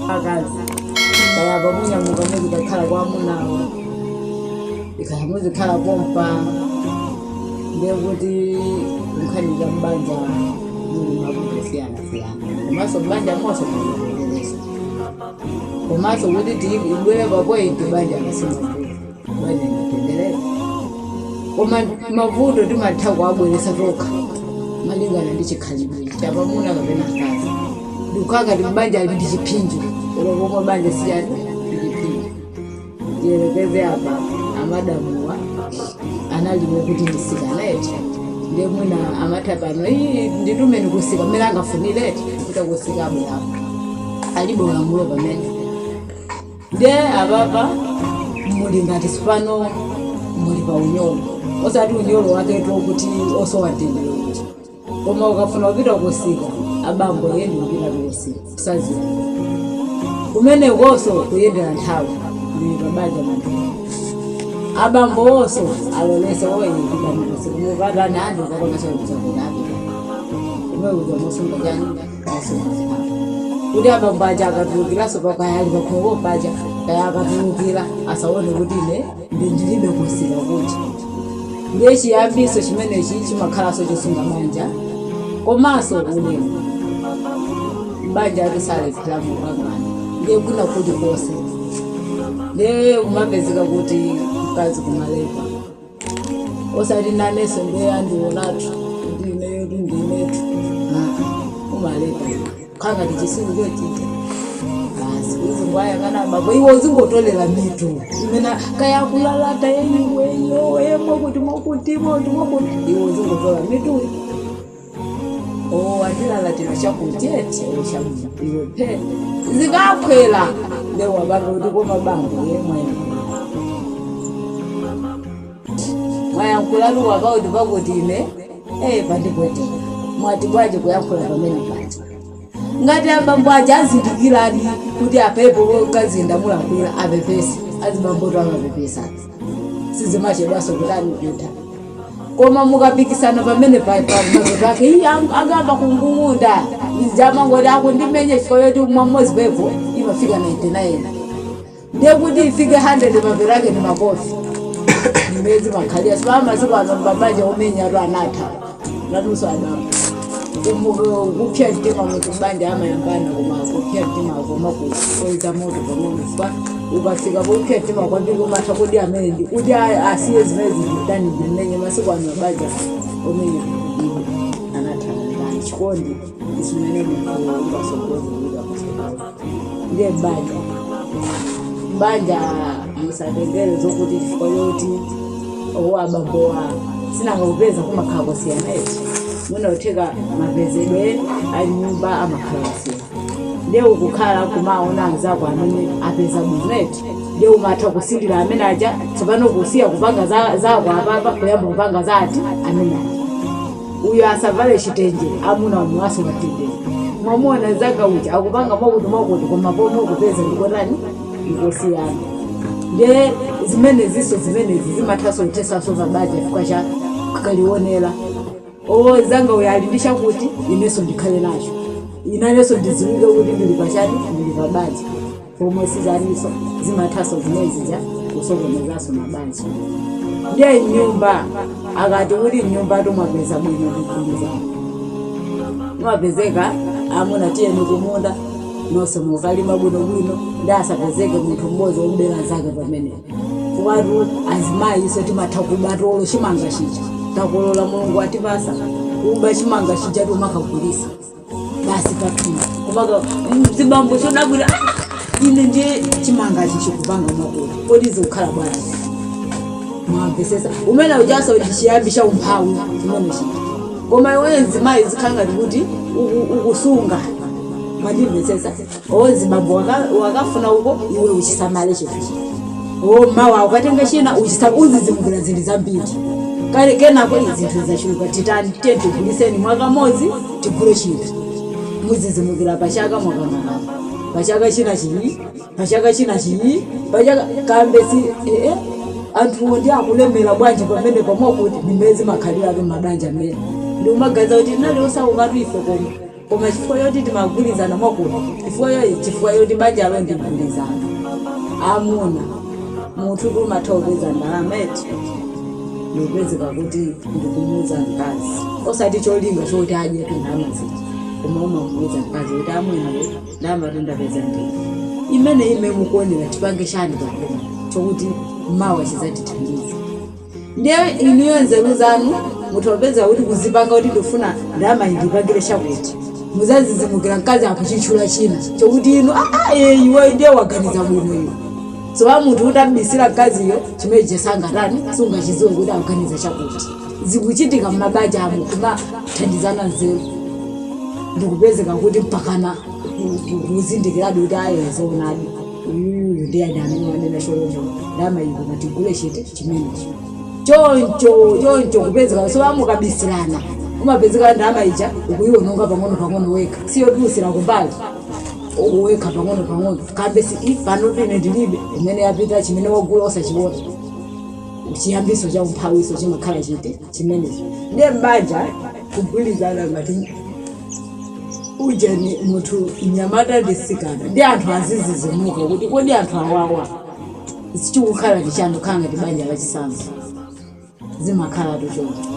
akazi kaya bamunya mukamuzi kakhala kwa munawo ikamuzi khala pompa ndekuti ukhanira mbanja mabukusiyana komaso mbanja moso kuendeleza komaso kuti tibwere papointi banja kasimabwera banja inapendeleza koma mavuto timatha kuabweresa tokha malingana ndi chikhalidwe chapamuna kapena akazi ndikukaka timbanja ali ndi chiphinjo olokoma banja siyani ndi chiphinjo tiyelekeze apa amadamuwa analimwe kuti ndisikaneti ndiye mwina amatha pano nditume ndikusika mmene angafunireti kuti akusika abwerapo alibe ulamulo pamene ndiye apapa muli ngati sipano muli pa unyolo osati unyolo waketo kuti osowatendere kuti koma ukafuna kupita kusika abambo yendi kupita kusika kusaziwa kumene koso kuyendera nthawi ndi pabanja manthu abambo oso alolese oyendika kusika mukatani andi ukakonesa kuzakunabe kumwe kuja mosunga jani mosunga kuti abambo aja akatulukiraso pakayali pakhowo paja kaya akatulukira asaone kuti ine ndindilibe kusika kuti ndiye chiyambiso chimenechi chimakhalaso chosunga banja komaso ulemu banja atisalekhala mukangana ndiye kuna kuti kose ndiye umapezeka kuti mkazi kumalepa osati naneso ndiye andionatu ndineyo tindinetu umalepa khanga tichisiku chotite basi uzingwaya kana baba iwo uzingotolera mitu imena kaya kulalata yeniweyo yemwe kuti mokutimo timokuti iwo uzingotola mitu wandiralatira chakutete iwe phe zikakhwela ndewabanga kuti komabango yemwe mwayankhulaluwa pauti pakuti ine pandikwete mwati bwaje kuyankhula pamene paja ngati abambo aja azindikirani kuti apepo kazinda mulakwira apepesi azibamboto amapepesa sizimachedwaso kutani kuta koma mukapikisana pamene pamapeto ake akamba kungungunda izama ngoti akundimenye chifukwa yoti mwamozi pepo imafika 99 ndiye kuti ifike 100 mapeto ake ni makofi nimezi makhalia sipamasiku ano mbabanja umenya atu anatha nanuso adama kupya mtima mutu banja amayambana koma kupya mtima koma kuoita moto pamene sipa ukafika kupya mtima kwambiri kumatha kuti amendi kuti asiye zimene zindani ndimmenye masiku ano banja umenya anatha chikondi isimene mukasogozera ndiye banja musatengere zokuti chifukwa yoti abambowa sinangakupeza kumakhala kwasiyana eti munotheka mapezedwe anyumba amakhalasiya ndiye ukukhala kumaona anzako amene apeza bwineti ndiye umatha kusindira amene aja tsopano kusiya kupanga zako apapa kuyamba kupanga zati amene aja uyo asavale chitenje amuna umwaso matendere mwamona zaka uja akupanga mwakuti koma pomwe kupeza ndikotani ndikosiyana ndiye zimenezi zimathaso kuthesaso mabanja chifukwa kalionera zanga uyalindisha kuti ineso ndikhale nacho inaneso ndiziwike kuti ndili pachani ndili pabanja pomwe sizaniso zimathaso zimezija kusokonezaso mabanja ndiye nyumba akati kuti nyumba tomwapeza bwino ndikuliza mwapezeka amuna tiyeni kumunda nose mukalima bwinobwino ndasapezeke munthu mmodzi wobera zake pamene kuwatu azimayi iso timatha kubata olo chimanga chija takolola mulungu atipasa kuba chimanga chija tomakagulisa basi patuma kumaka zibambo chodabwira ine ndiye chimanga chichikupanga makulu kodi zikukhala bwana mwamvesesa umene ujaso ndichiyambisha umphawi chimene chija koma iwe zimayi zikhanga kuti ukusunga madimvesesa zibambo wakafuna uko iwe uchisamale chifukwa mawa ukatenga china uzizimukira zili zambiri kale kenako izinthu zachuluka titani tiguliseni mwaka modzi tigule china muzizimukira pachaka mwaka mangana pachaka china chii pachaka kambesi anthu ndi akulemera bwanji pamene pamwe kuti ndimezi makhalira ake mabanja amene ndi umagaza kuti nali osauka ife koma koma chifukwa yoti timagwirizana mwakuno chifukwa yoti banja alo ndigwirizana amuna munthu kumathaupeza ndalama eti nipezeka kuti ndikumuuza mkazi osati cholinga choti aje tundama ziti koma umamuuza mkazi kuti amuna ndalama tundapeza ndii imene mukuonera tipange shani kakoma chokuti mawa chizatithandiza ndiye inuyo nzeru zanu mutopeza kuti kuzipanga kuti ndofuna ndalama indipangire chakuti muzazizimukira mkazi akuchichula china chokuti inu iwe ndiye waganiza bwino iwe so munthu utambisira mkaziyo chimene chesangatani sungachiziwe kuti akuganiza chakuti zikuchitika mumabanja amo kumathandizana nzeru ndikupezeka kuti mpakana kuzindikiradi kuti ayezoonadi uyuyu ndiye ananena sholojo ndama ivo natigule chete chimenecho choncho kupezeka so amukabisirana umapezeka ndama ija ukuiwononga pang'ono weka siyo dusira kumbali uweka pang'ono kambe si panopine ndilibe imene yapita chimene wagula osachiona chiyambiso cha umphawiso chimakhala chiti chimenecho ndiye mbanja kugwilizana ngati ujeni munthu nyamata ndisikana ndi anthu azizizimuka kuti kodi anthu awawa sichikukhala ndichanu khanga ndi banja lachisanzo zimakhala tochoncho